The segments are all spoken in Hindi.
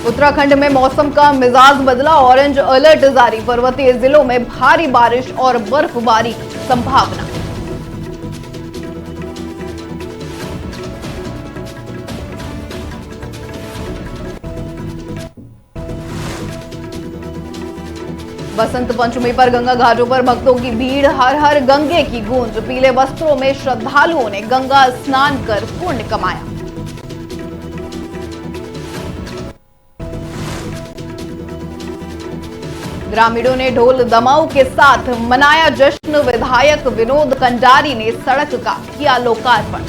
उत्तराखंड में मौसम का मिजाज बदला, ऑरेंज अलर्ट जारी, पर्वतीय जिलों में भारी बारिश और बर्फबारी की संभावना। बसंत पंचमी पर गंगा घाटों पर भक्तों की भीड़, हर हर गंगे की गूंज, पीले वस्त्रों में श्रद्धालुओं ने गंगा स्नान कर पुण्य कमाया। ग्रामीणों ने ढोल दमाऊ के साथ मनाया जश्न, विधायक विनोद कंडारी ने सड़क का किया लोकार्पण।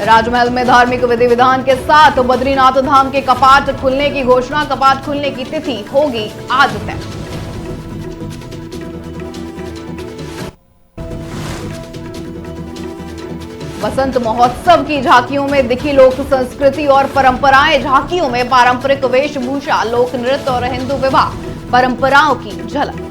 राजमहल में धार्मिक विधि विधान के साथ बद्रीनाथ धाम के कपाट खुलने की घोषणा, कपाट खुलने की तिथि होगी आज तय। बसंत महोत्सव की झांकियों में दिखी लोक संस्कृति और परंपराएं, झांकियों में पारंपरिक वेशभूषा, लोक नृत्य और हिंदू विवाह परंपराओं की झलक।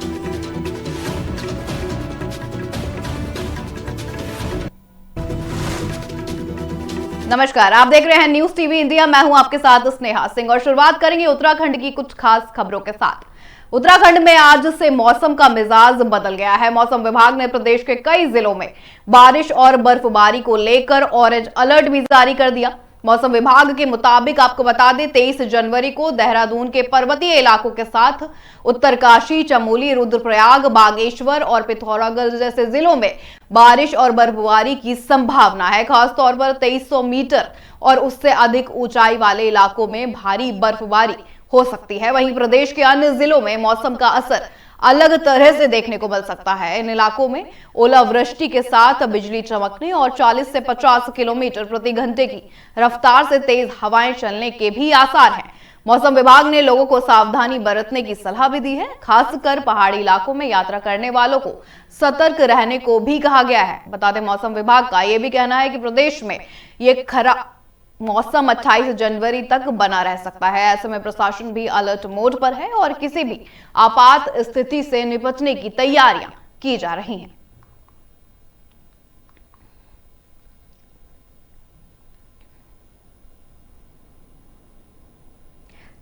नमस्कार, आप देख रहे हैं न्यूज टीवी इंडिया। मैं हूं आपके साथ स्नेहा सिंह और शुरुआत करेंगे उत्तराखंड की कुछ खास खबरों के साथ। उत्तराखंड में आज से मौसम का मिजाज बदल गया है। मौसम विभाग ने प्रदेश के कई जिलों में बारिश और बर्फबारी को लेकर ऑरेंज अलर्ट भी जारी कर दिया। मौसम विभाग के मुताबिक आपको बता दें, 23 जनवरी को देहरादून के पर्वतीय इलाकों के साथ उत्तरकाशी, चमोली, रुद्रप्रयाग, बागेश्वर और पिथौरागढ़ जैसे जिलों में बारिश और बर्फबारी की संभावना है। खासतौर पर 2300 मीटर और उससे अधिक ऊंचाई वाले इलाकों में भारी बर्फबारी हो सकती है। वहीं प्रदेश के अन्य जिलों में मौसम का असर अलग तरह से देखने को मिल सकता है। इन इलाकों में ओलावृष्टि के साथ बिजली चमकने और 40 से 50 किलोमीटर प्रति घंटे की रफ्तार से तेज हवाएं चलने के भी आसार हैं। मौसम विभाग ने लोगों को सावधानी बरतने की सलाह भी दी है। खासकर पहाड़ी इलाकों में यात्रा करने वालों को सतर्क रहने को भी कहा गया है। बता दें, मौसम विभाग का यह भी कहना है कि प्रदेश में ये खराब मौसम 28 जनवरी तक बना रह सकता है। ऐसे में प्रशासन भी अलर्ट मोड पर है और किसी भी आपात स्थिति से निपटने की तैयारियां की जा रही हैं।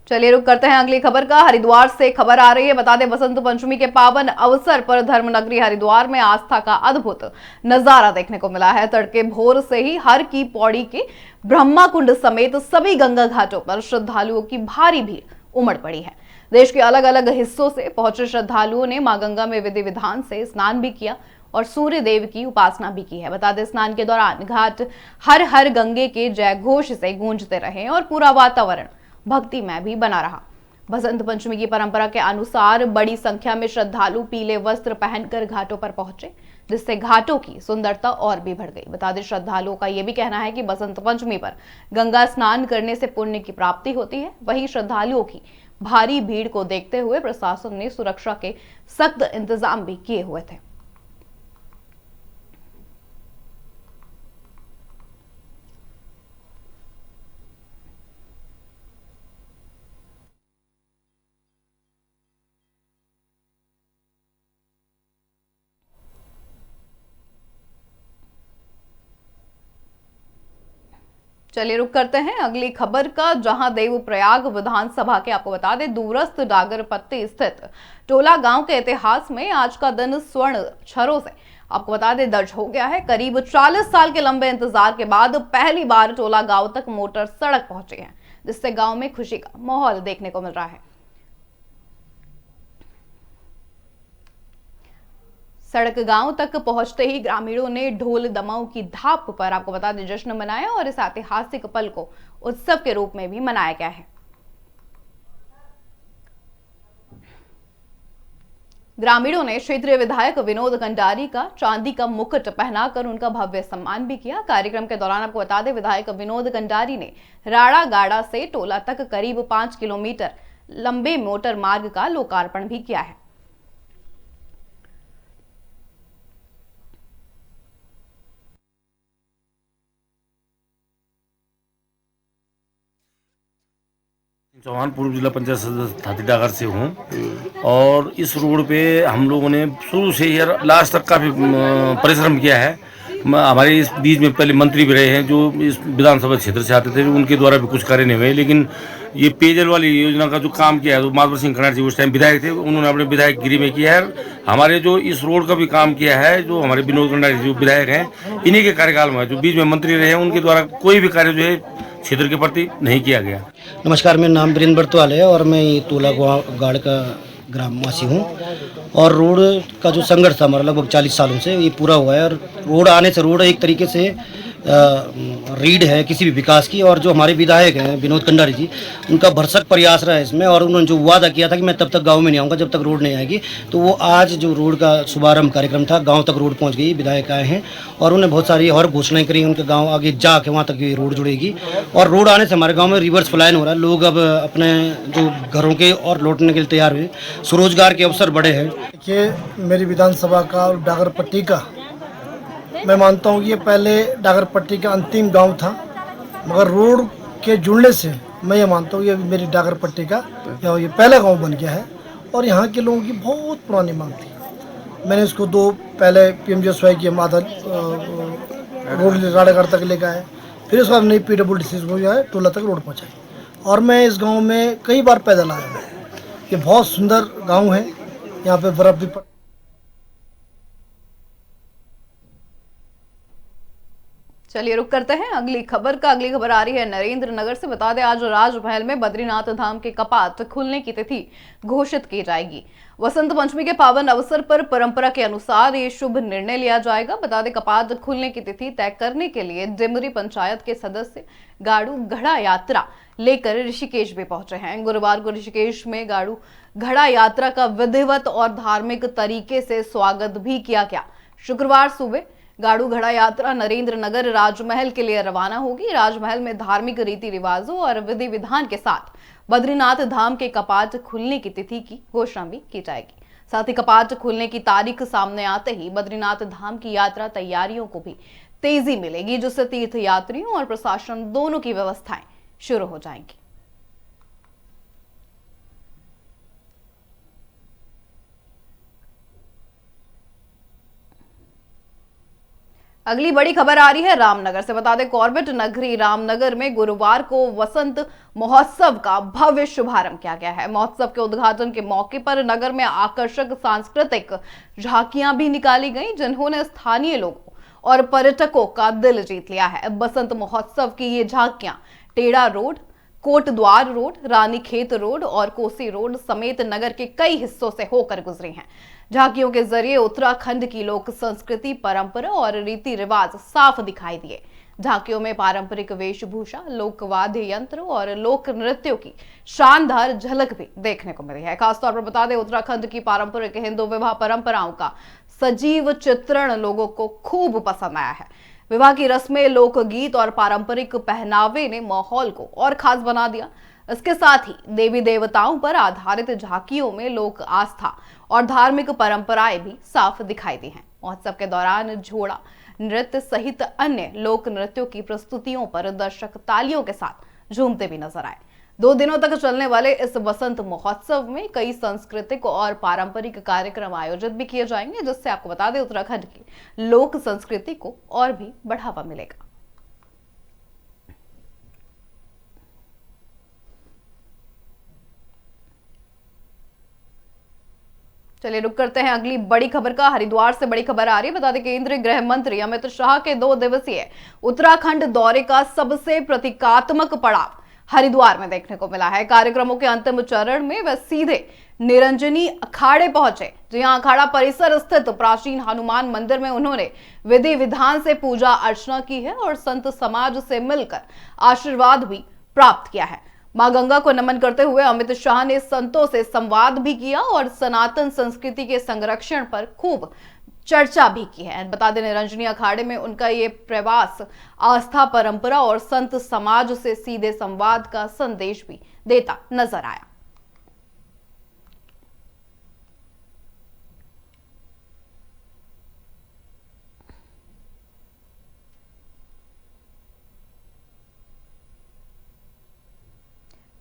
चलिए रुक करते हैं अगली खबर का। हरिद्वार से खबर आ रही है। बता दें, बसंत पंचमी के पावन अवसर पर धर्मनगरी हरिद्वार में आस्था का अद्भुत नजारा देखने को मिला है। तड़के भोर से ही हर की पौड़ी के ब्रह्मा कुंड समेत सभी गंगा घाटों पर श्रद्धालुओं की भारी भीड़ उमड़ पड़ी है। देश के अलग अलग हिस्सों से पहुंचे श्रद्धालुओं ने मां गंगा में विधि विधान से स्नान भी किया और सूर्य देव की उपासना भी की है। बता दें, स्नान के दौरान घाट हर हर गंगे के जय घोष से गूंजते रहे और पूरा वातावरण भक्ति में भी बना रहा। बसंत पंचमी की परंपरा के अनुसार बड़ी संख्या में श्रद्धालु पीले वस्त्र पहनकर घाटों पर पहुंचे, जिससे घाटों की सुंदरता और भी बढ़ गई। बता दें, श्रद्धालुओं का यह भी कहना है कि बसंत पंचमी पर गंगा स्नान करने से पुण्य की प्राप्ति होती है। वहीं श्रद्धालुओं की भारी भीड़ को देखते हुए प्रशासन ने सुरक्षा के सख्त इंतजाम भी किए हुए थे। चलिए रुक करते हैं अगली खबर का, जहां देवप्रयाग विधानसभा के आपको बता दें दूरस्थ डागरपत्ती स्थित टोला गांव के इतिहास में आज का दिन स्वर्ण अक्षरों से आपको बता दें दर्ज हो गया है। करीब 40 साल के लंबे इंतजार के बाद पहली बार टोला गांव तक मोटर सड़क पहुंची है, जिससे गांव में खुशी का माहौल देखने को मिल रहा है। सड़क गांव तक पहुंचते ही ग्रामीणों ने ढोल दमाऊ की धाप पर आपको बता दें जश्न मनाया और इस ऐतिहासिक पल को उत्सव के रूप में भी मनाया गया है। ग्रामीणों ने क्षेत्रीय विधायक विनोद कंडारी का चांदी का मुकुट पहनाकर उनका भव्य सम्मान भी किया। कार्यक्रम के दौरान आपको बता दें, विधायक विनोद कंडारी ने राड़ा गाड़ा से टोला तक करीब 5 किलोमीटर लंबे मोटर मार्ग का लोकार्पण भी किया है। चौहान पूर्व जिला पंचायत सदस्य थातीडागर से हूँ और इस रोड पे हम लोगों ने शुरू से यार लास्ट तक काफ़ी परिश्रम किया है। हमारे इस बीच में पहले मंत्री भी रहे हैं जो इस विधानसभा क्षेत्र से आते थे, उनके द्वारा भी कुछ कार्य नहीं हुए, लेकिन ये पेयजल वाली योजना का जो काम किया है तो माधव सिंह खनार जी उस टाइम विधायक थे, उन्होंने अपने विधायक गिरी में किया है। हमारे जो इस रोड का भी काम किया है जो हमारे विनोद खंडारी जो विधायक हैं, इन्हीं के कार्यकाल में जो बीच में मंत्री रहे हैं उनके द्वारा कोई भी कार्य जो है क्षेत्र के प्रति नहीं किया गया। नमस्कार, मेरा नाम वीरेंद्र बर्तवाल है और मैं ये तोला गाड़ का ग्रामवासी हूँ। और रोड का जो संघर्ष था हमारा लगभग 40 सालों से ये पूरा हुआ है। और रोड आने से रोड एक तरीके से रीढ़ है किसी भी विकास की। और जो हमारे विधायक हैं विनोद खंडारी जी, उनका भरसक प्रयास रहा है इसमें। और उन्होंने जो वादा किया था कि मैं तब तक गांव में नहीं आऊँगा जब तक रोड नहीं आएगी, तो वो आज जो रोड का शुभारंभ कार्यक्रम था गांव तक रोड पहुंच गई। विधायक आए हैं और उन्होंने बहुत सारी और घोषणाएं करी, उनके गांव आगे जाके वहाँ तक ये रोड जुड़ेगी। और रोड आने से हमारे गाँव में रिवर्स पलायन हो रहा है। लोग अब अपने जो घरों के और लौटने के लिए तैयार हुए, स्वरोजगार के अवसर बढ़े हैं। देखिए, मेरी विधानसभा का और डागर पट्टी का मैं मानता हूँ कि ये पहले डागर पट्टी का अंतिम गांव था, मगर रोड के जुड़ने से मैं ये मानता हूँ ये मेरी डागर पट्टी का ये पहला गांव बन गया है। और यहाँ के लोगों की बहुत पुरानी मांग थी। मैंने इसको पहले PMGSY की माधा रोड राड़ेगढ़ तक लेकर आए, फिर उसके बाद नई PWD को जो है टोला तक रोड पहुँचाई। और मैं इस गाँव में कई बार पैदल आया हूँ। ये बहुत सुंदर गाँव है, यहाँ पे बर्फ भी चलिए रुक करते हैं अगली खबर का। अगली खबर आ रही है नरेंद्र नगर से। बता दें आज राजमहल में बद्रीनाथ धाम के कपाट खुलने की तिथि घोषित की जाएगी। वसंत पंचमी के पावन अवसर पर परंपरा के अनुसार ये शुभ निर्णय लिया जाएगा। बता दें कपाट खुलने की तिथि तय करने के लिए डिमरी पंचायत के सदस्य गाड़ू घड़ा यात्रा लेकर ऋषिकेश भी पहुंचे हैं। गुरुवार को ऋषिकेश में गाड़ू घड़ा यात्रा का विधिवत और धार्मिक तरीके से स्वागत भी किया गया। शुक्रवार सुबह गाड़ू घड़ा यात्रा नरेंद्र नगर राजमहल के लिए रवाना होगी। राजमहल में धार्मिक रीति रिवाजों और विधि विधान के साथ बद्रीनाथ धाम के कपाट खुलने की तिथि की घोषणा भी की जाएगी। साथ ही कपाट खुलने की तारीख सामने आते ही बद्रीनाथ धाम की यात्रा तैयारियों को भी तेजी मिलेगी, जिससे तीर्थ यात्रियों और प्रशासन दोनों की व्यवस्थाएं शुरू हो जाएंगी। अगली बड़ी खबर आ रही है रामनगर से। बता दें कॉर्बेट नगरी रामनगर में गुरुवार को वसंत महोत्सव का भव्य शुभारंभ किया गया है। महोत्सव के उद्घाटन के मौके पर नगर में आकर्षक सांस्कृतिक झांकियां भी निकाली गईं, जिन्होंने स्थानीय लोगों और पर्यटकों का दिल जीत लिया है। बसंत महोत्सव की ये झांकियां टेढ़ा road, Kotdwar road, Ranikhet road और कोसी रोड समेत नगर के कई हिस्सों से होकर गुजरी हैं। झांकियों के जरिए उत्तराखंड की लोक संस्कृति, परंपरा और रीति रिवाज साफ दिखाई दिए। झांकियों में पारंपरिक वेशभूषा, लोक वाद्य यंत्र और लोक नृत्यों की शानदार झलक भी देखने को मिली है। खासतौर पर बता दें उत्तराखंड की पारंपरिक हिंदू विवाह परंपराओं का सजीव चित्रण लोगों को खूब पसंद आया है। विवाह की रस्में, लोकगीत और पारंपरिक पहनावे ने माहौल को और खास बना दिया। इसके साथ ही देवी देवताओं पर आधारित झांकियों में लोक आस्था और धार्मिक परंपराएं भी साफ दिखाई दी हैं। महोत्सव के दौरान झोड़ा नृत्य सहित अन्य लोक नृत्यों की प्रस्तुतियों पर दर्शक तालियों के साथ झूमते भी नजर आए। 2 दिनों तक चलने वाले इस वसंत महोत्सव में कई सांस्कृतिक और पारंपरिक कार्यक्रम आयोजित भी किए जाएंगे, जिससे आपको बता दें उत्तराखंड की लोक संस्कृति को और भी बढ़ावा मिलेगा। चलिए रुक करते हैं अगली बड़ी खबर का। हरिद्वार से बड़ी खबर आ रही है। बता दें केंद्रीय गृह मंत्री अमित शाह के 2 दिवसीय उत्तराखंड दौरे का सबसे प्रतीकात्मक पड़ाव हरिद्वार में देखने को मिला है। कार्यक्रमों के अंतिम चरण में वे सीधे निरंजनी अखाड़े पहुंचे। जहां अखाड़ा परिसर स्थित प्राचीन हनुमान मंदिर में उन्होंने विधि विधान से पूजा अर्चना की है और संत समाज से मिलकर आशीर्वाद भी प्राप्त किया है। मां गंगा को नमन करते हुए अमित शाह ने संतों से संवाद भी किया और सनातन संस्कृति के संरक्षण पर खूब चर्चा भी की है। बता दें निरंजनी अखाड़े में उनका ये प्रवास आस्था, परंपरा और संत समाज से सीधे संवाद का संदेश भी देता नजर आया।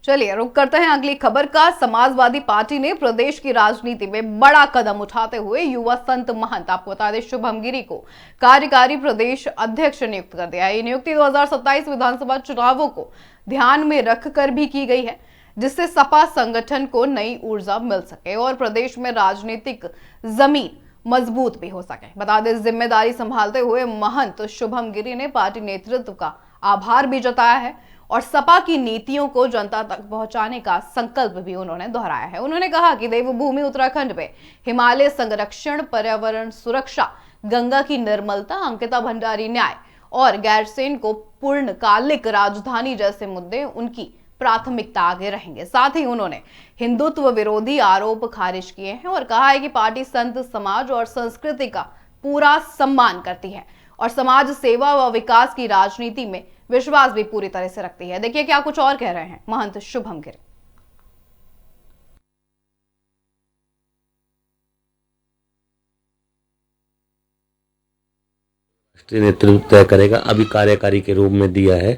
चलिए रुक करते हैं अगली खबर का। समाजवादी पार्टी ने प्रदेश की राजनीति में बड़ा कदम उठाते हुए युवा संत महंत, आपको बता दें, शुभम गिरी को कार्यकारी प्रदेश अध्यक्ष नियुक्त कर दिया है। ये नियुक्ति 2027 विधानसभा चुनावों को ध्यान में रखकर भी की गई है, जिससे सपा संगठन को नई ऊर्जा मिल सके और प्रदेश में राजनीतिक जमीन मजबूत भी हो सके। बता दें, जिम्मेदारी संभालते हुए महंत शुभम गिरी ने पार्टी नेतृत्व का आभार भी जताया है और सपा की नीतियों को जनता तक पहुंचाने का संकल्प भी उन्होंने दोहराया है। उन्होंने कहा कि देवभूमि उत्तराखंड में हिमालय संरक्षण, पर्यावरण सुरक्षा, गंगा की निर्मलता, अंकिता भंडारी न्याय और गैरसैंण को पूर्णकालिक राजधानी जैसे मुद्दे उनकी प्राथमिकता आगे रहेंगे। साथ ही उन्होंने हिंदुत्व विरोधी आरोप खारिज किए हैं और कहा है कि पार्टी संत समाज और संस्कृति का पूरा सम्मान करती है और समाज सेवा व विकास की राजनीति में विश्वास भी पूरी तरह से रखती है। देखिए क्या कुछ और कह रहे हैं महंत शुभम गिरी। नेतृत्व तय करेगा। अभी कार्यकारी के रूप में दिया है,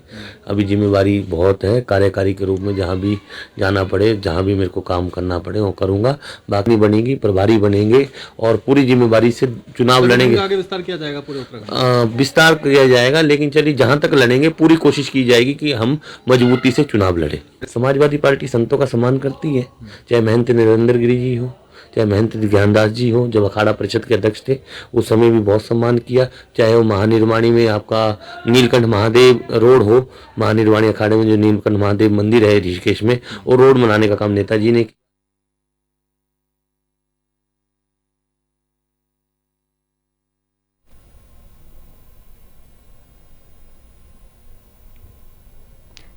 अभी जिम्मेवारी बहुत है। कार्यकारी के रूप में जहां भी जाना पड़े, जहां भी मेरे को काम करना पड़े वो करूंगा। बाकी बनेंगी, प्रभारी बनेंगे और पूरी जिम्मेवारी से चुनाव लड़ेंगे। आगे विस्तार किया जाएगा पूरे उत्तराखंड? विस्तार किया जाएगा, लेकिन चलिए जहां तक लड़ेंगे पूरी कोशिश की जाएगी कि हम मजबूती से चुनाव लड़े। समाजवादी पार्टी संतों का सम्मान करती है, चाहे महंत नरेंद्र गिरी जी हो, चाहे महंत ज्ञानदास जी हो, जब अखाड़ा परिषद के अध्यक्ष थे उस समय भी बहुत सम्मान किया। चाहे वो महानिर्वाणी में आपका नीलकंठ महादेव रोड हो, महानिर्वाणी अखाड़े में जो नीलकंठ महादेव मंदिर है ऋषिकेश में, वो रोड बनाने का काम नेताजी ने किया।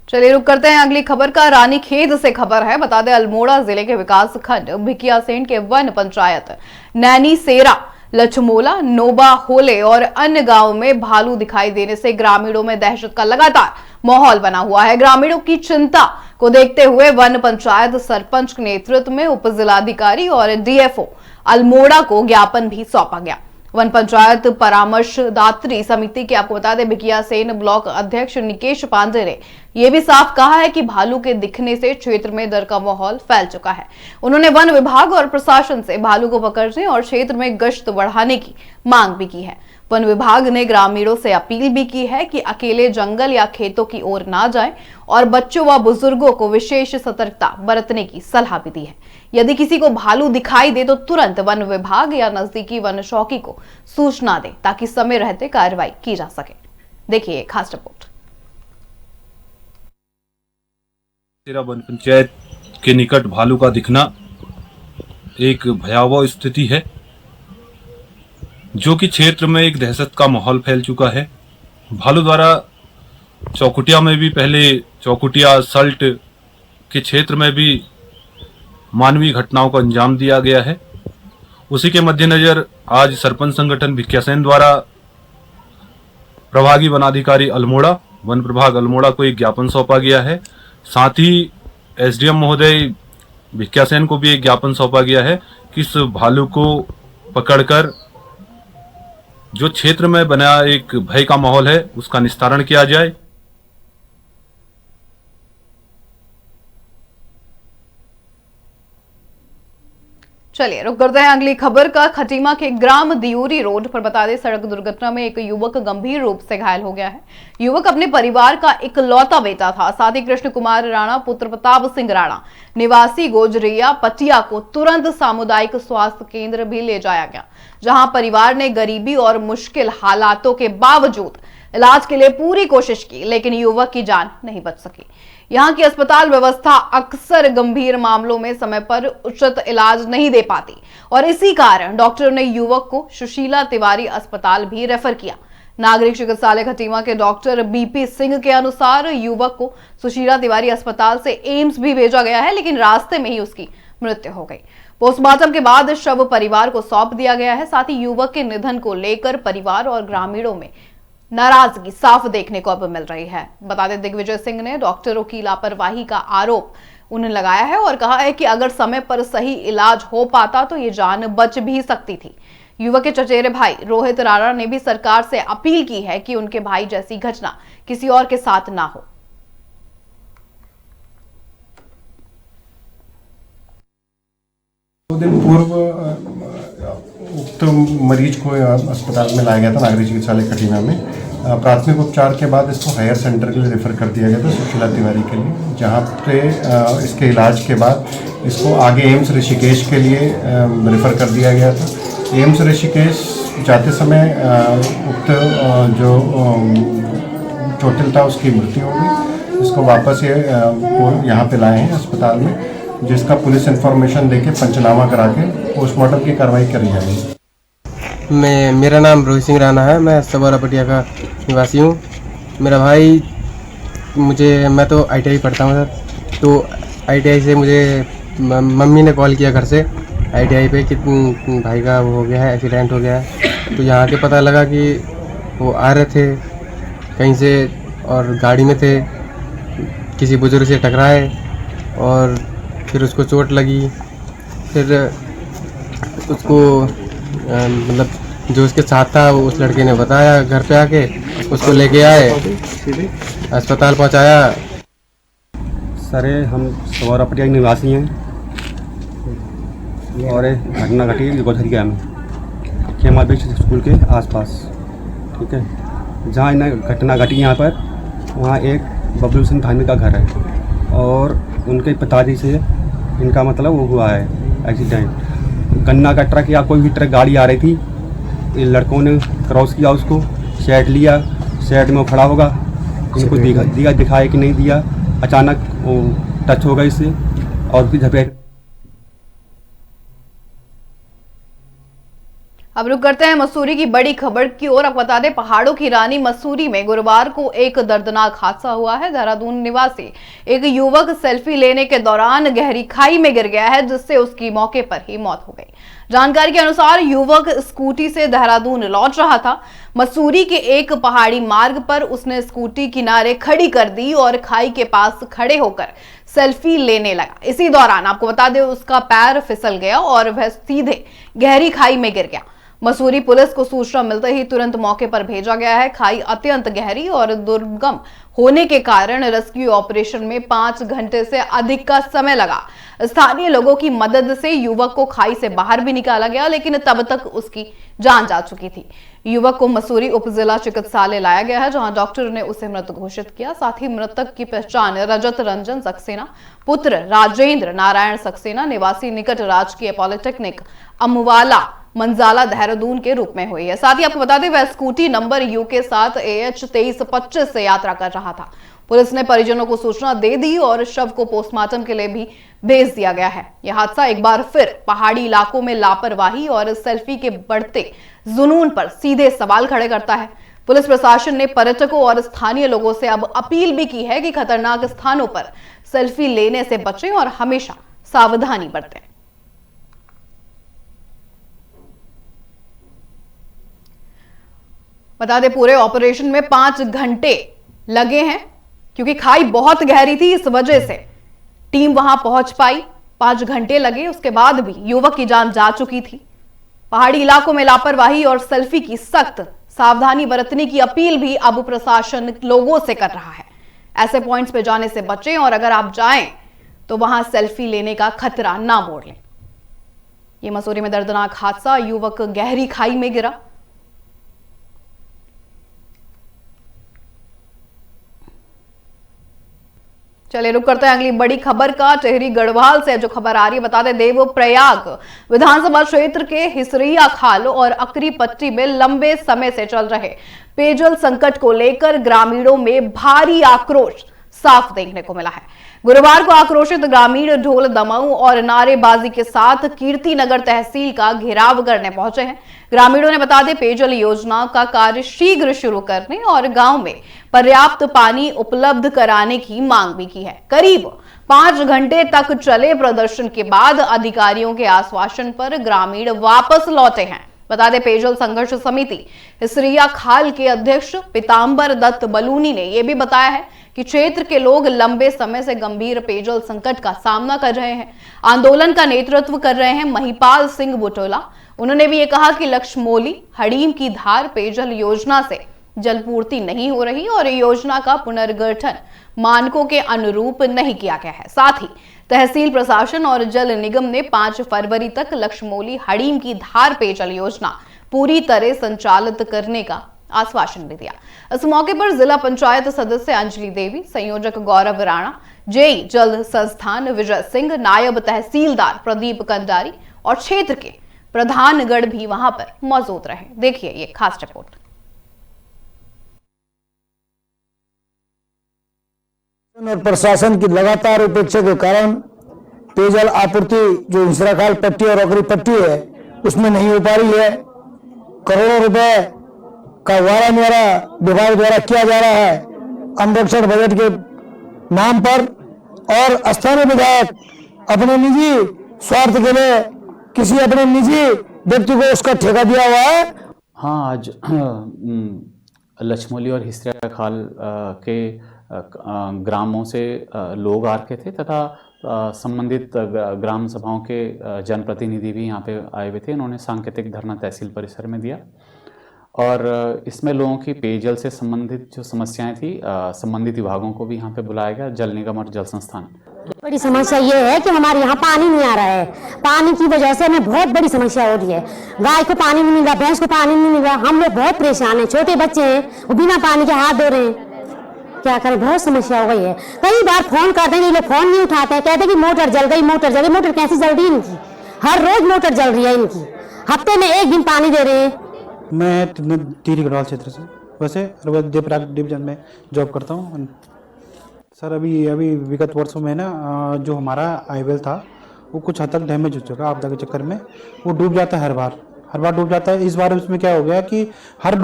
चलिए रुक करते हैं अगली खबर का। रानीखेत से खबर है। बता दें, अल्मोड़ा जिले के विकास खंड भिकियासैंण के वन पंचायत नैनी सेरा, लछमोला, नोबा होले और अन्य गांवों में भालू दिखाई देने से ग्रामीणों में दहशत का लगातार माहौल बना हुआ है। ग्रामीणों की चिंता को देखते हुए वन पंचायत सरपंच के नेतृत्व में उप जिलाधिकारी और डीएफओ अल्मोड़ा को ज्ञापन भी सौंपा गया। वन पंचायत परामर्शदात्री समिति के, आपको बता दें, भिकियासैंण ब्लॉक अध्यक्ष निकेश पांडे ने यह भी साफ कहा है कि भालू के दिखने से क्षेत्र में डर का माहौल फैल चुका है। उन्होंने वन विभाग और प्रशासन से भालू को पकड़ने और क्षेत्र में गश्त बढ़ाने की मांग भी की है। वन विभाग ने ग्रामीणों से अपील भी की है कि अकेले जंगल या खेतों की ओर ना जाएं और बच्चों व बुजुर्गों को विशेष सतर्कता बरतने की सलाह भी दी है। यदि किसी को भालू दिखाई दे तो तुरंत वन विभाग या नजदीकी वन चौकी को सूचना दे ताकि समय रहते कार्रवाई की जा सके। देखिए खास रिपोर्ट। तेरा वन पंचायत के निकट भालू का दिखना एक भयावह स्थिति है, जो कि क्षेत्र में एक दहशत का माहौल फैल चुका है। भालू द्वारा चौकुटिया में भी, पहले चौकुटिया सल्ट के क्षेत्र में भी मानवीय घटनाओं को अंजाम दिया गया है। उसी के मद्देनजर आज सरपंच संगठन भिकियासैंण द्वारा प्रभागी वनाधिकारी अल्मोड़ा, वन प्रभाग अल्मोड़ा को एक ज्ञापन सौंपा गया है। साथ ही एसडीएम महोदय भिकियासैंण को भी एक ज्ञापन सौंपा गया है कि इस भालू को पकड़कर जो क्षेत्र में बना एक भय का माहौल है उसका निस्तारण किया जाए। चलिए रुक करते हैं अगली खबर का। खटीमा के ग्राम दियूरी रोड पर, बता दें, सड़क दुर्घटना में एक युवक गंभीर रूप से घायल हो गया है। युवक अपने परिवार का इकलौता बेटा था। साथ ही कृष्ण कुमार राणा पुत्र प्रताप सिंह राणा निवासी गोजरिया पटिया को तुरंत सामुदायिक स्वास्थ्य केंद्र भी ले जाया गया, जहां परिवार ने गरीबी और मुश्किल हालातों के बावजूद इलाज के लिए पूरी कोशिश की, लेकिन युवक की जान नहीं बच सकी। यहाँ की अस्पताल व्यवस्था अक्सर गंभीर मामलों में समय पर उचित इलाज नहीं दे पाती और इसी कारण डॉक्टर ने युवक को सुशीला तिवारी अस्पताल भी रेफर किया। नागरिक चिकित्सालय खटीमा के डॉक्टर बीपी सिंह के अनुसार युवक को सुशीला तिवारी अस्पताल से एम्स भी भेजा गया है, लेकिन रास्ते में ही उसकी मृत्यु हो गई। पोस्टमार्टम के बाद शव परिवार को सौंप दिया गया है। साथ ही युवक के निधन को लेकर परिवार और ग्रामीणों में नाराजगी साफ देखने को अब मिल रही है। बता दें, दिग्विजय सिंह ने डॉक्टरों की लापरवाही का आरोप उन्हें लगाया है और कहा है कि अगर समय पर सही इलाज हो पाता तो ये जान बच भी सकती थी। युवक के चचेरे भाई रोहित राणा ने भी सरकार से अपील की है कि उनके भाई जैसी घटना किसी और के साथ ना हो। 2 दिन पूर्व उक्त मरीज को अस्पताल में लाया गया था नागरिक चिकित्सालय कटिना में। प्राथमिक उपचार के बाद इसको हायर सेंटर के लिए रेफ़र कर दिया गया था सुशीला तिवारी के लिए, जहाँ पे इसके इलाज के बाद इसको आगे एम्स ऋषिकेश के लिए रेफ़र कर दिया गया था। एम्स ऋषिकेश जाते समय उक्त जो चोटिल था उसकी मृत्यु हो गई। इसको वापस यहाँ पे लाए हैं अस्पताल में, जिसका पुलिस इन्फॉर्मेशन देके पंचनामा करा के पोस्टमार्टम की कार्रवाई करी जाएगी। मेरा नाम रोहित सिंह राणा है, मैं सवारा पटिया का निवासी हूँ। मेरा भाई मैं तो ITI पढ़ता हूँ सर, तो ITI से मुझे मम्मी ने कॉल किया घर से ITI पे कि भाई का वो हो गया है, एक्सीडेंट हो गया है। तो यहाँ के पता लगा कि वो आ रहे थे कहीं से और गाड़ी में थे, किसी बुजुर्ग से टकराए और फिर उसको चोट लगी। फिर उसको मतलब जो उसके साथ था उस लड़के ने बताया, घर पे आके उसको लेके आए, अस्पताल पहुंचाया। सर हम सवारा पटिया के निवासी हैं और घटना घटी गोधरिया में खेमा बीच स्कूल के आसपास, ठीक है। जहाँ घटना घटी यहाँ पर, वहाँ एक बबलू सिंह धामी का घर है और उनके पिताजी से इनका मतलब वो हुआ है एक्सीडेंट। गन्ना का ट्रक या कोई भी ट्रक गाड़ी आ रही थी, इन लड़कों ने क्रॉस किया, उसको शेड लिया, शेड में वो खड़ा होगा, इनको दिखाया कि नहीं दिया, अचानक वो टच हो गई इससे और उसकी झपेट। अब रुक करते हैं मसूरी की बड़ी खबर की ओर। अब बता दें, पहाड़ों की रानी मसूरी में गुरुवार को एक दर्दनाक हादसा हुआ है। देहरादून निवासी एक युवक सेल्फी लेने के दौरान गहरी खाई में गिर गया है, जिससे उसकी मौके पर ही मौत हो गई। जानकारी के अनुसार युवक स्कूटी से देहरादून लौट रहा था। मसूरी के एक पहाड़ी मार्ग पर उसने स्कूटी किनारे खड़ी कर दी और खाई के पास खड़े होकर सेल्फी लेने लगा। इसी दौरान आपको बता दें, उसका पैर फिसल गया और वह सीधे गहरी खाई में गिर गया। मसूरी पुलिस को सूचना मिलते ही तुरंत मौके पर भेजा गया है। खाई अत्यंत गहरी और दुर्गम होने के कारण रेस्क्यू ऑपरेशन में 5 घंटे से अधिक का समय लगा। स्थानीय लोगों की मदद से युवक को खाई से बाहर भी निकाला गया, लेकिन तब तक उसकी जान जा चुकी थी। युवक को मसूरी उप जिला चिकित्सालय लाया गया है, जहां डॉक्टर ने उसे मृत घोषित किया। साथ ही मृतक की पहचान रजत रंजन सक्सेना पुत्र राजेंद्र नारायण सक्सेना निवासी निकट राजकीय पॉलिटेक्निक अमवाला मंजाला देहरादून के रूप में हुई है। साथ ही आपको बता दें, वह स्कूटी नंबर यू के साथ AH 2325 से यात्रा कर रहा था। पुलिस ने परिजनों को सूचना दे दी और शव को पोस्टमार्टम के लिए भी भेज दिया गया है। यह हादसा एक बार फिर पहाड़ी इलाकों में लापरवाही और सेल्फी के बढ़ते जुनून पर सीधे सवाल खड़े करता है। पुलिस प्रशासन ने पर्यटकों और स्थानीय लोगों से अब अपील भी की है कि खतरनाक स्थानों पर सेल्फी लेने से बचें और हमेशा सावधानी बरतें। बता दें, पूरे ऑपरेशन में 5 घंटे लगे हैं, क्योंकि खाई बहुत गहरी थी। इस वजह से टीम वहां पहुंच पाई, 5 घंटे लगे। उसके बाद भी युवक की जान जा चुकी थी। पहाड़ी इलाकों में लापरवाही और सेल्फी की सख्त सावधानी बरतने की अपील भी अब प्रशासन लोगों से कर रहा है। ऐसे पॉइंट्स पे जाने से बचें और अगर आप जाएं तो वहां सेल्फी लेने का खतरा ना मोड़ लें। ये मसूरी में दर्दनाक हादसा, युवक गहरी खाई में गिरा। चलिए रुक करते हैं अगली बड़ी खबर का। टिहरी गढ़वाल से जो खबर आ रही है, बता दें, देवप्रयाग विधानसभा क्षेत्र के हिसरिया खाल और अकरी पट्टी में लंबे समय से चल रहे पेयजल संकट को लेकर ग्रामीणों में भारी आक्रोश साफ देखने को मिला है। गुरुवार को आक्रोशित ग्रामीण ढोल दमाऊ और नारेबाजी के साथ कीर्तिनगर तहसील का घेराव करने पहुंचे हैं। ग्रामीणों ने बता दें, पेयजल योजना का कार्य शीघ्र शुरू करने और गांव में पर्याप्त पानी उपलब्ध कराने की मांग भी की है। करीब 5 घंटे तक चले प्रदर्शन के बाद अधिकारियों के आश्वासन पर ग्रामीण वापस लौटे हैं। बता दें, पेयजल संघर्ष समिति हिसरिया खाल के अध्यक्ष पीतांबर दत्त बलूनी ने यह भी बताया है कि क्षेत्र के लोग लंबे समय से गंभीर पेयजल संकट का सामना कर रहे हैं। आंदोलन का नेतृत्व कर रहे हैं महिपाल सिंह बुटोला। उन्होंने भी ये कहा कि लक्ष्मोली हड़ीम की धार पेयजल योजना से जलपूर्ति नहीं हो रही और योजना का पुनर्गठन मानकों के अनुरूप नहीं किया गया है। साथ ही तहसील प्रशासन और जल निगम ने 5 फरवरी तक लक्ष्मौली हड़ीम की धार पेयजल योजना पूरी तरह संचालित करने का आश्वासन भी दिया। इस मौके पर जिला पंचायत सदस्य अंजलि देवी, संयोजक गौरव राणा, जेई जल संस्थान विजय सिंह, नायब तहसीलदार प्रदीप कंडारी और क्षेत्र के प्रधानगण भी वहां पर मौजूद रहे। देखिए ये खास रिपोर्ट। और प्रशासन की लगातार उपेक्षा के कारण पेयजल आपूर्ति जो इंसराखाल पट्टी और ओकरी पट्टी है उसमें नहीं हो पा रही है। करोड़ों रुपए का वारा मेरा विभाग द्वारा किया जा रहा है अनुरक्षण बजट के नाम पर, और स्थानीय विधायक अपने निजी स्वार्थ के लिए किसी अपने निजी व्यक्ति को उसका ठेका दिया हुआ है। हाँ, आज लक्ष्मौली और हिस्ट्रियाखाल के ग्रामों से लोग आ रखे थे तथा संबंधित ग्राम सभाओं के जनप्रतिनिधि भी यहाँ पे आए हुए थे। इन्होंने सांकेतिक धरना तहसील परिसर में दिया और इसमें लोगों की पेयजल से संबंधित जो समस्याएं थी संबंधित विभागों को भी यहाँ पे बुलाया गया, जल निगम और जल संस्थान। बड़ी समस्या ये है कि हमारे यहाँ पानी नहीं आ रहा है। पानी की वजह से हमें बहुत बड़ी समस्या हो रही है। गाय को पानी नहीं मिल रहा, भैंस को पानी नहीं मिल रहा, हम लोग बहुत परेशान हैं। छोटे बच्चे हैं वो बिना पानी के हाथ धो रहे हैं, क्या करें, बहुत समस्या हो गई है। कई बार फोन करते हैं, ये लोग फोन नहीं उठाते हैं, कहते हैं कि मोटर जल गई, मोटर जल गई। मोटर कैसे जल रही है इनकी? हर रोज मोटर जल रही है इनकी, हफ्ते में 1 दिन पानी दे रहे हैं। मैं टिहरी गढ़वाल क्षेत्र से, वैसे देवराग डिवीजन में जॉब करता हूँ सर। अभी विगत वर्षों में ना जो हमारा आईवेल था वो कुछ हद तक डैमेज हो चुका। आपदा के चक्कर में वो डूब जाता है, हर बार डूब जाता है। इस बार उसमें क्या हो गया कि हर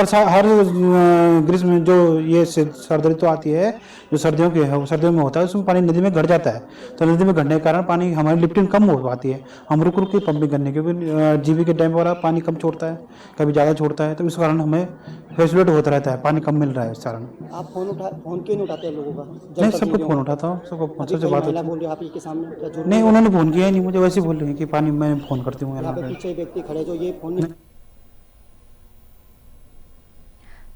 ग्रीष्म में जो ये सर्दी ऋतु आती है, जो सर्दियों की है, वो सर्दियों में होता है, उसमें पानी नदी में घट जाता है। तो नदी में घटने के कारण पानी हमारी लिफ्टिंग कम हो पाती है। हम रुक के पंपिंग करने, क्योंकि जीबी के डैम वाला पानी कम छोड़ता है, कभी ज़्यादा छोड़ता है, तो इस कारण हमें फ्लक्चुएट होता रहता है, पानी कम मिल रहा है इस कारण। आप फोन क्यों नहीं उठाते लोगों का? नहीं, सबको फोन उठाता हूँ, सबको फोन से बात होती है। आप के सामने नहीं, उन्होंने फोन किया ही नहीं, मुझे वैसे बोल रहे हैं कि पानी मैं फोन करती हूँ। पीछे व्यक्ति खड़े जो ये फोन।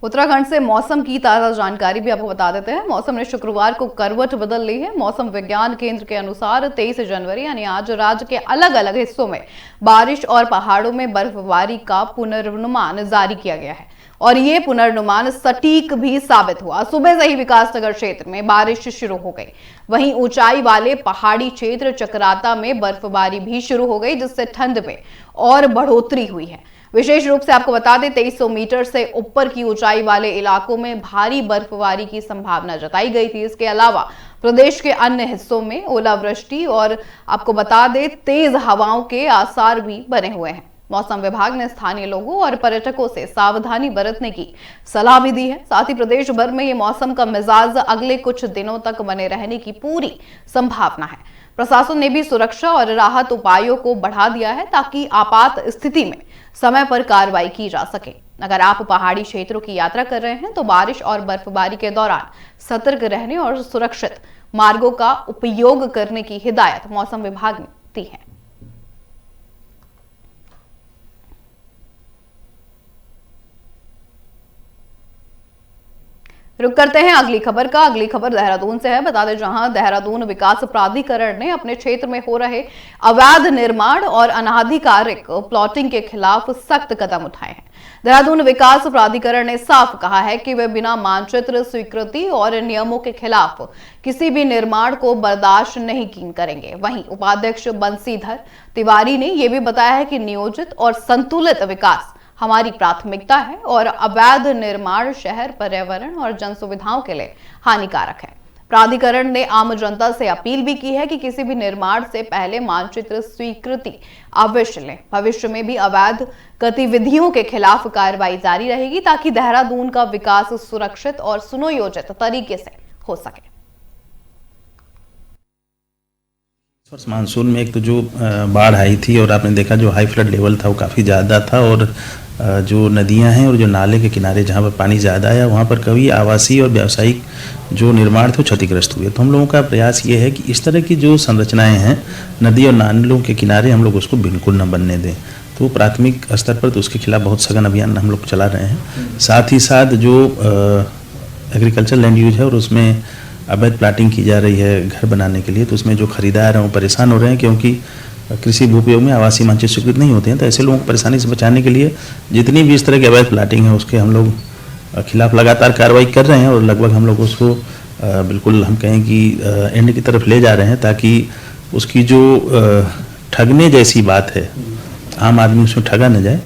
उत्तराखंड से मौसम की ताजा जानकारी भी आपको बता देते हैं। मौसम ने शुक्रवार को करवट बदल ली है। मौसम विज्ञान केंद्र के अनुसार 23 जनवरी यानी आज राज्य के अलग अलग हिस्सों में बारिश और पहाड़ों में बर्फबारी का पुनर्नुमान जारी किया गया है और ये पुनर्नुमान सटीक भी साबित हुआ। सुबह से ही विकासनगर क्षेत्र में बारिश शुरू हो गई। वहीं ऊंचाई वाले पहाड़ी क्षेत्र चकराता में बर्फबारी भी शुरू हो गई, जिससे ठंड में और बढ़ोतरी हुई है। विशेष रूप से आपको बता दें 2300 मीटर से ऊपर की ऊंचाई वाले इलाकों में भारी बर्फबारी की संभावना जताई गई थी। इसके अलावा प्रदेश के अन्य हिस्सों में ओलावृष्टि और आपको बता दें तेज हवाओं के आसार भी बने हुए हैं। मौसम विभाग ने स्थानीय लोगों और पर्यटकों से सावधानी बरतने की सलाह भी दी है। साथ ही प्रदेश भर में ये मौसम का मिजाज अगले कुछ दिनों तक बने रहने की पूरी संभावना है। प्रशासन ने भी सुरक्षा और राहत उपायों को बढ़ा दिया है ताकि आपात स्थिति में समय पर कार्रवाई की जा सके। अगर आप पहाड़ी क्षेत्रों की यात्रा कर रहे हैं तो बारिश और बर्फबारी के दौरान सतर्क रहने और सुरक्षित मार्गों का उपयोग करने की हिदायत मौसम विभाग ने दी है। रुक करते हैं अगली खबर का। अगली खबर देहरादून से है। बता दें जहां देहरादून विकास प्राधिकरण ने अपने क्षेत्र में हो रहे अवैध निर्माण और अनाधिकारिक प्लॉटिंग के खिलाफ सख्त कदम उठाए हैं। देहरादून विकास प्राधिकरण ने साफ कहा है कि वे बिना मानचित्र स्वीकृति और नियमों के खिलाफ किसी भी निर्माण को बर्दाश्त नहीं करेंगे। वहीं उपाध्यक्ष बंसीधर तिवारी ने यह भी बताया है कि नियोजित और संतुलित विकास हमारी प्राथमिकता है और अवैध निर्माण शहर, पर्यावरण और जन सुविधाओं के लिए हानिकारक है। प्राधिकरण ने आम जनता से अपील भी की है कि किसी भी निर्माण से पहले मानचित्र स्वीकृति अवश्य लें। भविष्य में भी अवैध गतिविधियों के खिलाफ कार्रवाई जारी रहेगी ताकि देहरादून का विकास सुरक्षित और सुनियोजित तरीके से हो सके। मानसून में एक तो जो बाढ़ आई थी और आपने देखा जो हाई फ्लड लेवल था वो काफ़ी ज़्यादा था और जो नदियां हैं और जो नाले के किनारे जहाँ पर पानी ज़्यादा आया वहाँ पर कभी आवासीय और व्यावसायिक जो निर्माण थे वो क्षतिग्रस्त हुए। तो हम लोगों का प्रयास ये है कि इस तरह की जो संरचनाएं हैं नदी और नालों के किनारे हम लोग उसको बिल्कुल न बनने दें। तो प्राथमिक स्तर पर तो उसके खिलाफ बहुत सघन अभियान हम लोग चला रहे हैं। साथ ही साथ जो एग्रीकल्चर लैंड यूज है और उसमें अवैध प्लाटिंग की जा रही है घर बनाने के लिए, तो उसमें जो खरीदार हैं वो परेशान हो रहे हैं, क्योंकि कृषि भूपयोग में आवासीय मानचित्र स्वीकृत नहीं होते हैं। तो ऐसे लोगों को परेशानी से बचाने के लिए जितनी भी इस तरह की अवैध प्लाटिंग है उसके हम लोग खिलाफ लगातार कार्रवाई कर रहे हैं, और लगभग हम लोग उसको बिल्कुल हम कहें कि एंड की तरफ ले जा रहे हैं, ताकि उसकी जो ठगने जैसी बात है आम आदमी उसमें ठगा न जाए।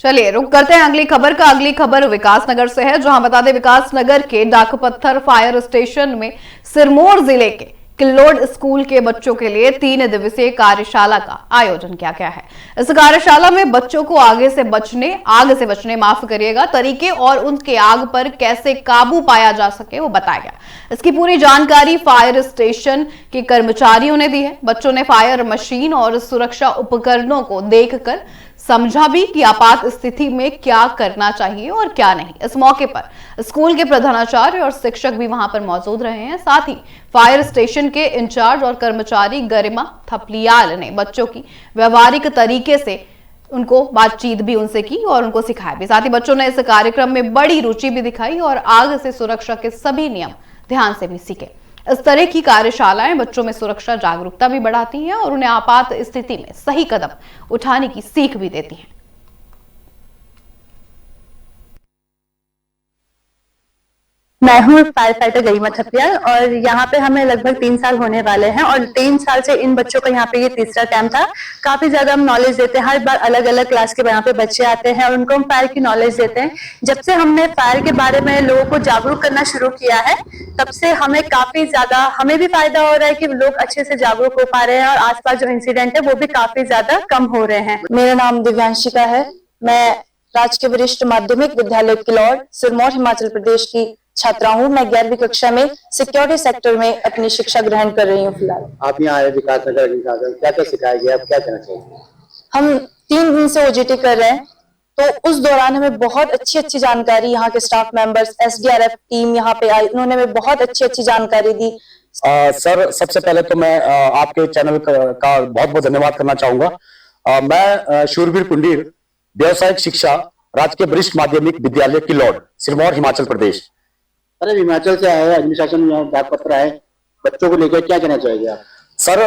चलिए रुक करते हैं अगली खबर का। अगली खबर विकासनगर से है, जहां बता दें विकासनगर के डाकपत्थर फायर स्टेशन में सिरमौर जिले के किल्लोड स्कूल के बच्चों के लिए 3 दिवसीय कार्यशाला का आयोजन किया गया है। इस कार्यशाला में बच्चों को आग से बचने माफ करिएगा तरीके और उनके आग पर कैसे काबू पाया जा सके वो बताया गया। इसकी पूरी जानकारी फायर स्टेशन के कर्मचारियों ने दी है। बच्चों ने फायर मशीन और सुरक्षा उपकरणों को देखकर समझा भी कि आपात स्थिति में क्या करना चाहिए और क्या नहीं। इस मौके पर स्कूल के प्रधानाचार्य और शिक्षक भी वहां पर मौजूद रहे हैं। साथ ही फायर स्टेशन के इंचार्ज और कर्मचारी गरिमा थपलियाल ने बच्चों की व्यवहारिक तरीके से उनको बातचीत भी उनसे की और उनको सिखाया भी। साथ ही बच्चों ने इस कार्यक्रम में बड़ी रुचि भी दिखाई और आग से सुरक्षा के सभी नियम ध्यान से भी सीखे। इस तरह की कार्यशालाएं बच्चों में सुरक्षा जागरूकता भी बढ़ाती हैं और उन्हें आपात स्थिति में सही कदम उठाने की सीख भी देती हैं। मैं हूँ फायर फाइटर गरिमा थपलियाल और यहाँ पे हमें लगभग 3 साल होने वाले हैं और 3 साल से इन बच्चों का यहाँ पे ये तीसरा कैंप था। काफी ज्यादा हम नॉलेज देते हैं, हर बार अलग अलग क्लास के यहाँ पे बच्चे आते हैं और उनको हम फायर की नॉलेज देते हैं। जब से हमने फायर के बारे में लोगों को जागरूक करना शुरू किया है तब से हमें काफी ज्यादा हमें भी फायदा हो रहा है कि लोग अच्छे से जागरूक हो पा रहे हैं और आसपास जो इंसिडेंट है वो भी काफी ज्यादा कम हो रहे हैं। मेरा नाम दिव्यांशिका है, मैं राजकीय वरिष्ठ माध्यमिक विद्यालय किल्लोड सिरमौर हिमाचल प्रदेश की छात्रा हूँ। मैं 11वीं कक्षा में सिक्योरिटी सेक्टर में अपनी शिक्षा ग्रहण कर रही हूँ। फिलहाल आप यहाँ आए विकासनगर, क्या क्या सिखाया गया, आप क्या कहना चाहिए? हम 3 दिन से ओजीटी कर रहे हैं, तो उस दौरान हमें बहुत अच्छी जानकारी यहाँ के स्टाफ मेंबर्स, SDRF टीम यहाँ पे आई, उन्होंने हमें बहुत अच्छी जानकारी दी। सर, सबसे पहले तो मैं आपके चैनल का बहुत बहुत धन्यवाद करना चाहूंगा। मैं शूरवीर कुंडीर, व्यवसायिक शिक्षा, राजकीय वरिष्ठ माध्यमिक विद्यालय किल्लोड सिरमौर हिमाचल प्रदेश। अरे हिमाचल से आए, एडमिनिस्ट्रेशन में डाकपत्र आए, बच्चों को लेकर क्या कहना चाहेंगे आप? सर,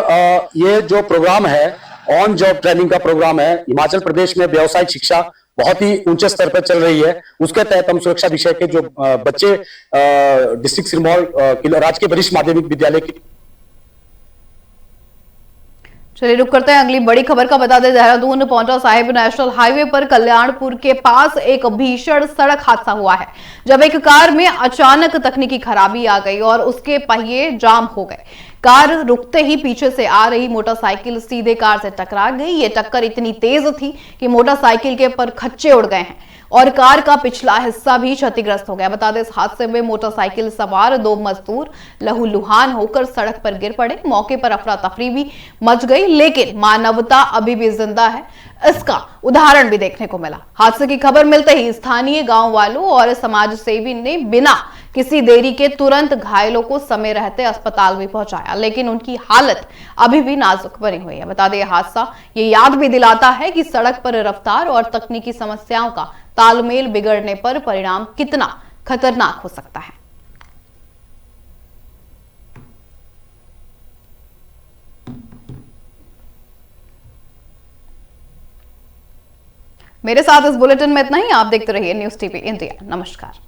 ये जो प्रोग्राम है ऑन जॉब ट्रेनिंग का प्रोग्राम है, हिमाचल प्रदेश में व्यवसायिक शिक्षा बहुत ही ऊंचे स्तर पर चल रही है। उसके तहत हम सुरक्षा विषय के जो बच्चे डिस्ट्रिक्ट सिरमौर राजकीय वरिष्ठ माध्यमिक विद्यालय की। चलिए रुक करते हैं अगली बड़ी खबर का। बता दें देहरादून पौंटा साहिब नेशनल हाईवे पर कल्याणपुर के पास एक भीषण सड़क हादसा हुआ है, जब एक कार में अचानक तकनीकी खराबी आ गई और उसके पहिए जाम हो गए। कार रुकते ही पीछे से आ रही मोटरसाइकिल सीधे कार से टकरा गई। ये टक्कर इतनी तेज थी कि मोटरसाइकिल के पर खच्चे उड़ गए हैं और कार का पिछला हिस्सा भी क्षतिग्रस्त हो गया। बता दें इस हादसे में मोटरसाइकिल सवार 2 मजदूर लहूलुहान होकर सड़क पर गिर पड़े। मौके पर अफरा तफरी भी मच गई, लेकिन मानवता अभी भी जिंदा है, इसका उदाहरण भी देखने को मिला। हादसे की खबर मिलते ही स्थानीय गांव वालों और समाज सेवी ने बिना किसी देरी के तुरंत घायलों को समय रहते अस्पताल भी पहुंचाया, लेकिन उनकी हालत अभी भी नाजुक बनी हुई है। बता दें हादसा ये याद भी दिलाता है कि सड़क पर रफ्तार और तकनीकी समस्याओं का तालमेल बिगड़ने पर परिणाम कितना खतरनाक हो सकता है। मेरे साथ इस बुलेटिन में इतना ही। आप देखते रहिए न्यूज़ टीवी इंडिया। नमस्कार।